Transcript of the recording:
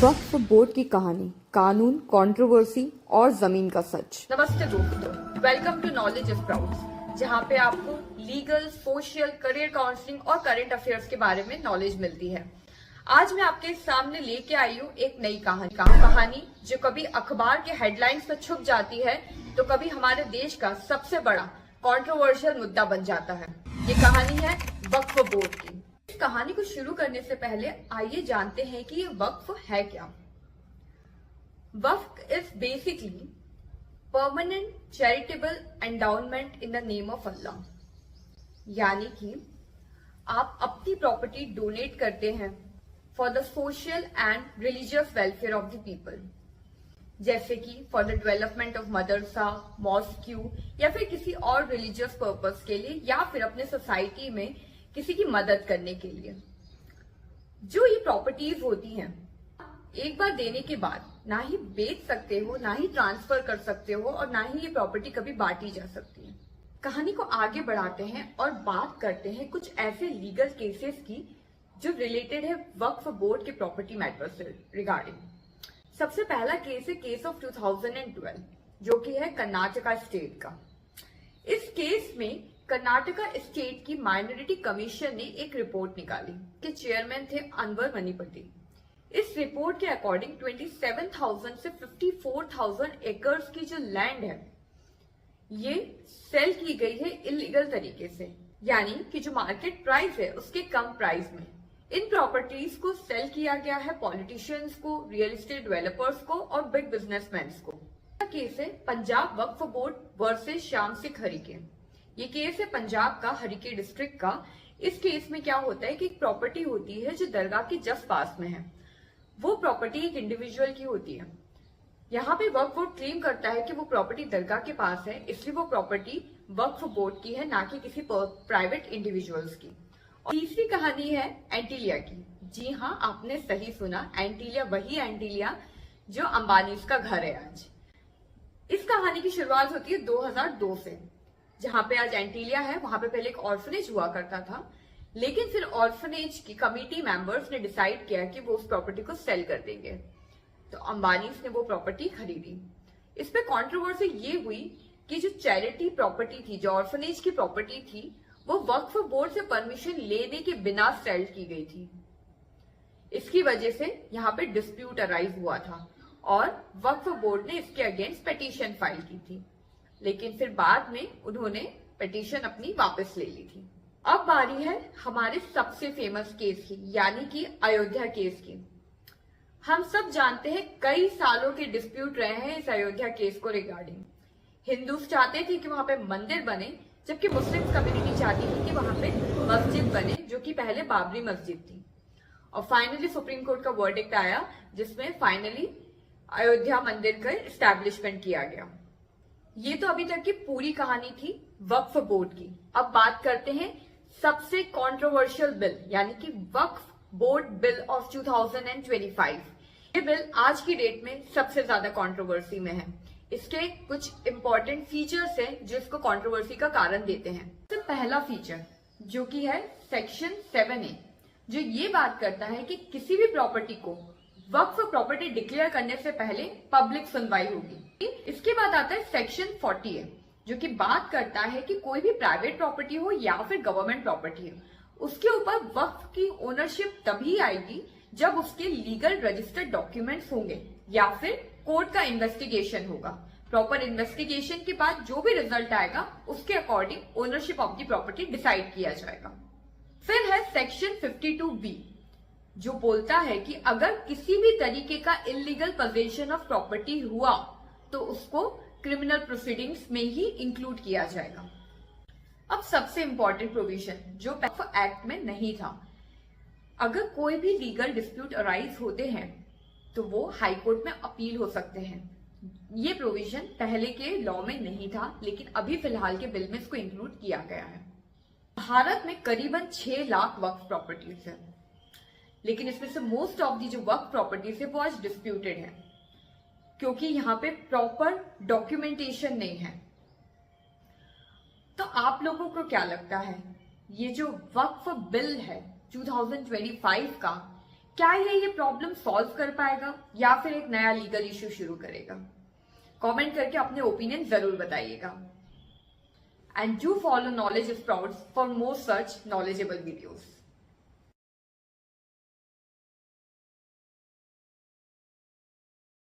वक्फ board की कहानी, कानून, कंट्रोवर्सी और जमीन का सच। नमस्ते दोस्तों, welcome to knowledge is proud, जहाँ पे आपको लीगल, सोशल, करियर काउंसलिंग और करंट अफेयर्स के बारे में नॉलेज मिलती है। आज मैं आपके सामने लेके आई हूँ एक नई कहानी जो कभी अखबार के हेडलाइंस में छुप जाती है तो कभी हमारे देश का सबसे बड़ा कंट्रोवर्शियल मुद्दा बन जाता है। ये कहानी है वक्फ बोर्ड की। इस कहानी को शुरू करने से पहले आइए जानते हैं कि ये वक्फ है क्या। Waqf is basically permanent charitable endowment in the name of Allah, यानी कि आप अपनी प्रॉपर्टी डोनेट करते हैं for the social and religious welfare of the people, जैसे कि for the development of madrasa, mosque या फिर किसी और रिलीजियस पर्पस के लिए, या फिर अपने सोसाइटी में किसी की मदद करने के लिए। जो ये प्रॉपर्टीज होती हैं, एक बार देने के बाद ना ही बेच सकते हो, ना ही ट्रांसफर कर सकते हो और ना ही ये प्रॉपर्टी कभी बांटी जा सकती है। कहानी को आगे बढ़ाते हैं और बात करते हैं कुछ ऐसे लीगल केसेस की जो रिलेटेड है वक्फ बोर्ड के प्रॉपर्टी मैटर से रिगार्डिंग। सबसे पहला केस है केस ऑफ 2012, जो कि है कर्नाटका स्टेट का। इस केस में कर्नाटका स्टेट की माइनॉरिटी कमीशन ने एक रिपोर्ट निकाली कि चेयरमैन थे अनवर मणिपति। इस रिपोर्ट के अकॉर्डिंग 27,000 से 54,000 एकर्स की जो लैंड है ये सेल की गई है इलीगल तरीके से, यानी कि जो मार्केट प्राइस है उसके कम प्राइस में इन प्रॉपर्टीज को सेल किया गया है पॉलिटिशियंस को, रियल एस्टेट डेवलपर्स को और बिग बिजनेसमैन को। केस है पंजाब वक्फ बोर्ड वर्सेस श्याम सिंह हरिके। ये केस है पंजाब का, हरिके डिस्ट्रिक्ट का। इस केस में क्या होता है कि एक प्रॉपर्टी होती है जो दरगाह के जस्ट पास में है। वो प्रॉपर्टी एक इंडिविजुअल की होती है। यहाँ पे वक्फ बोर्ड क्लेम करता है कि वो प्रॉपर्टी दरगाह के पास है, इसलिए वो प्रॉपर्टी वक्फ बोर्ड की है, ना कि किसी प्राइवेट इंडिविजुअल्स की। और तीसरी कहानी है एंटीलिया की। जी हाँ, आपने सही सुना, एंटीलिया, वही एंटीलिया जो अंबानी का घर है आज। इस कहानी की शुरुआत होती है 2002 से, जहां पे आज एंटीलिया है। वहां पे पहले एक ऑर्फनेज हुआ करता था, लेकिन फिर ऑर्फनेज की कमेटी मेंबर्स ने डिसाइड किया कि वो उस प्रॉपर्टी को सेल कर देंगे, तो अंबानी ने वो प्रॉपर्टी खरीदी। इस पे कंट्रोवर्सी ये हुई कि जो चैरिटी प्रॉपर्टी थी, जो ऑर्फनेज की प्रॉपर्टी थी, वो वक्फ बोर्ड से परमिशन लेने के बिना सेल की गई थी। इसकी वजह से यहाँ पे डिस्प्यूट अराइज हुआ था और वक्फ बोर्ड ने इसके अगेंस्ट पिटीशन फाइल की थी, लेकिन फिर बाद में उन्होंने पिटीशन अपनी वापस ले ली थी। अब बारी है हमारे सबसे फेमस केस की, यानी कि अयोध्या केस की। हम सब जानते हैं कई सालों के डिस्प्यूट रहे हैं इस अयोध्या केस को रिगार्डिंग। हिंदूज चाहते थे कि वहां पे मंदिर बने, जबकि मुस्लिम कम्युनिटी चाहती थी कि वहां पे मस्जिद बने, जो कि पहले बाबरी मस्जिद थी। और फाइनली सुप्रीम कोर्ट का वर्डिक्ट आया, जिसमें फाइनली अयोध्या मंदिर का एस्टैब्लिशमेंट किया गया। ये तो अभी तक की पूरी कहानी थी वक्फ बोर्ड की। अब बात करते हैं सबसे कंट्रोवर्शियल बिल, यानी कि वक्फ बोर्ड बिल ऑफ 2025। ये बिल आज की डेट में सबसे ज्यादा कंट्रोवर्सी में है। इसके कुछ इंपॉर्टेंट फीचर्स हैं जो इसको कंट्रोवर्सी का कारण देते हैं। सबसे पहला फीचर जो कि है सेक्शन 7A, जो ये बात करता है कि किसी भी प्रॉपर्टी को वक्फ प्रॉपर्टी डिक्लेयर करने से पहले पब्लिक सुनवाई होगी। इसके बाद आता है सेक्शन 40A, जो कि बात करता है कि कोई भी प्राइवेट प्रॉपर्टी हो या फिर गवर्नमेंट प्रॉपर्टी हो, उसके ऊपर वक्फ की ओनरशिप तभी आएगी जब उसके लीगल रजिस्टर्ड डॉक्यूमेंट्स होंगे या फिर कोर्ट का इन्वेस्टिगेशन होगा। प्रॉपर इन्वेस्टिगेशन के बाद जो भी रिजल्ट आएगा उसके according ownership of the property decide किया जाएगा। फिर है सेक्शन 52B, जो बोलता है कि अगर किसी भी तरीके का इलीगल पोजेशन ऑफ प्रॉपर्टी हुआ तो उसको क्रिमिनल प्रोसीडिंग्स में ही इंक्लूड किया जाएगा। अब सबसे इंपॉर्टेंट प्रोविजन जो वक्फ एक्ट में नहीं था, अगर कोई भी लीगल डिस्प्यूट अराइज होते हैं तो वो हाई कोर्ट में अपील हो सकते हैं। ये प्रोविजन पहले के लॉ में नहीं था, लेकिन अभी फिलहाल के बिल में इसको इंक्लूड किया गया है। भारत में करीबन 6 लाख वक्फ प्रॉपर्टीज है, लेकिन इसमें से मोस्ट ऑफ दी जो वक्फ प्रॉपर्टीज है वो आज डिस्प्यूटेड है, क्योंकि यहाँ पे प्रॉपर डॉक्यूमेंटेशन नहीं है। तो आप लोगों को क्या लगता है, ये जो वक्फ बिल है 2025 का, क्या ये प्रॉब्लम सॉल्व कर पाएगा या फिर एक नया लीगल इश्यू शुरू करेगा? कमेंट करके अपने ओपिनियन जरूर बताइएगा। And do follow knowledge sprouts for more such knowledgeable videos.